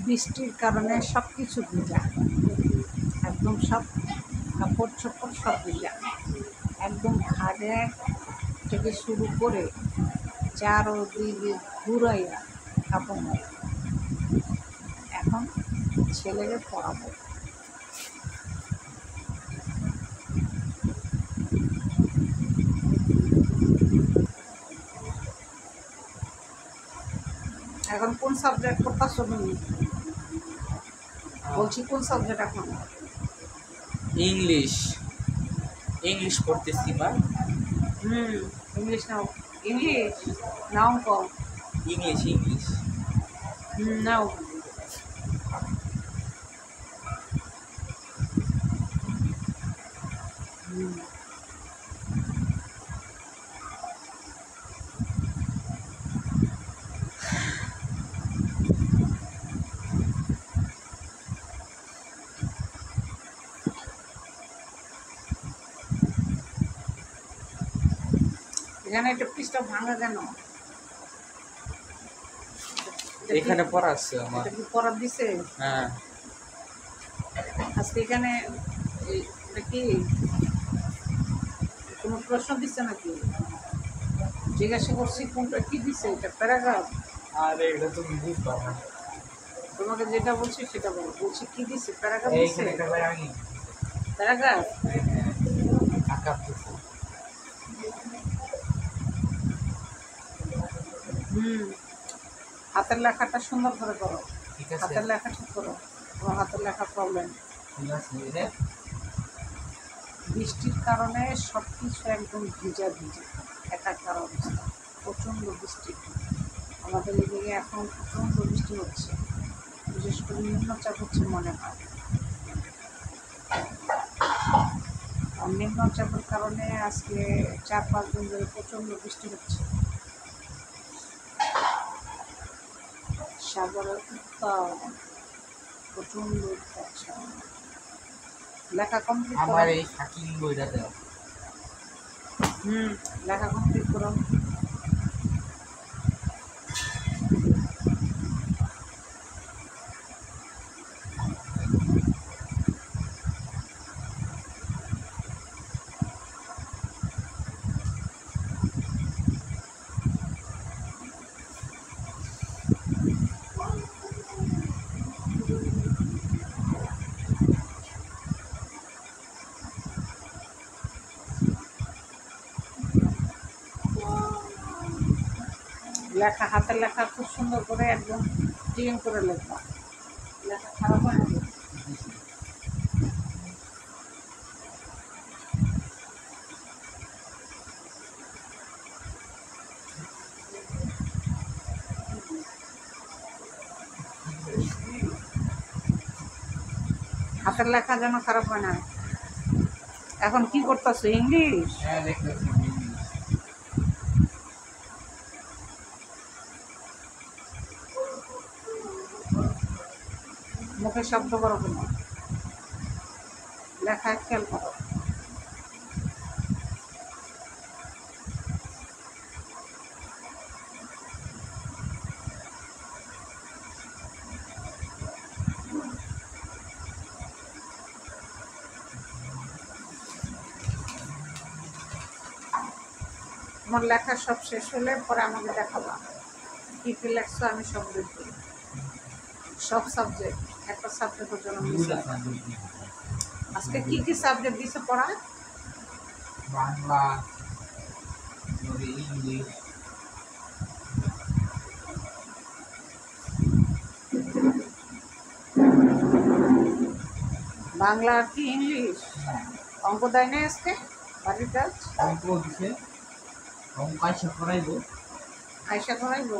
বৃষ্টির কারণে সব কিছু ভিজা, একদম সব কাপড় চোপড় সব ভিজা, একদম ঘাড়ে থেকে শুরু করে চারদিকে ঘুরাইয়া কাপড় নেয়। এখন ছেলেকে পড়াবো। এখন কোন সাবজেক্ট পড়তেছো তুমি? বলছি কোন সাবজেক্ট এখন? ইংলিশ ইংলিশ পড়তেছি মা। ইংলিশ নাও, ইংলিশ না অঙ্ক? ইংলিশ ইংলিশ নাও। এখানে একটা পৃষ্ঠা ভাঙা কেন? এখানে পড়া আছে আমার। এটা কি পড়া দিছে? হ্যাঁ। আজকে এখানে এটা কি কোনো প্রশ্ন দিচ্ছে নাকি? জিজ্ঞাসা করছি কোনটা কি দিছে, এটা প্যারাগ্রাফ? আরে এটা তুমি বুঝবা না। তোমাকে যেটা বলছি সেটা বলো। বলছি কি দিছে, প্যারাগ্রাফ দিছে? এইখানে একটা লাইন প্যারাগ্রাফ আকাশ দিছে। হাতের লেখাটা সুন্দর করে করো। ঠিক আছে, হাতের লেখা ঠিক করো, তোমার হাতের লেখা প্রবলেম। ঠিক আছে। এটা বৃষ্টির কারণে সব কিছু একদম ভিজা ভিজা একাকার অবস্থা। প্রচণ্ড বৃষ্টি আমাদের এদিকে এখন, প্রচণ্ড বৃষ্টি হচ্ছে। বিশেষ করে নিম্নচাপ হচ্ছে মনে হয়। আর নিম্নচাপের কারণে আজকে 4-5 দিন ধরে প্রচণ্ড বৃষ্টি হচ্ছে। সাগরের উত্তাপ, প্রচণ্ড উত্তাপ। লেখা কমপ্লিট করো। আমার এই শাকিল বইটা দাও। লেখা কমপ্লিট করো। লেখা, হাতের লেখা খুব সুন্দর করে একদম ক্লিন করে লেখা। লেখা খারাপ হয় না। হাতের লেখা যেন খারাপ হয় না। এখন কি করতেছো, ইংলিশ? হ্যাঁ দেখতেছি। মুখে শব্দ করো কেন? লেখায় খেয়াল করো। তোমার লেখা সব শেষ হলে পরে আমাকে দেখাবা কী কী লেখছো। আমি সব দেখবো, সব সাবজেক্ট, একটা সাবজেক্টের জন্য মিস হয় না। আজকে কি কি সাবজেক্ট দিছে পড়া? বাংলা, ইংলিশ। বাংলা আর কি ইংলিশ? অঙ্ক দেয় নাই আজকে বাড়ির কাজ? অঙ্ক দিছে, অঙ্ক আইসা করাইবো। আয়সা করাইবো?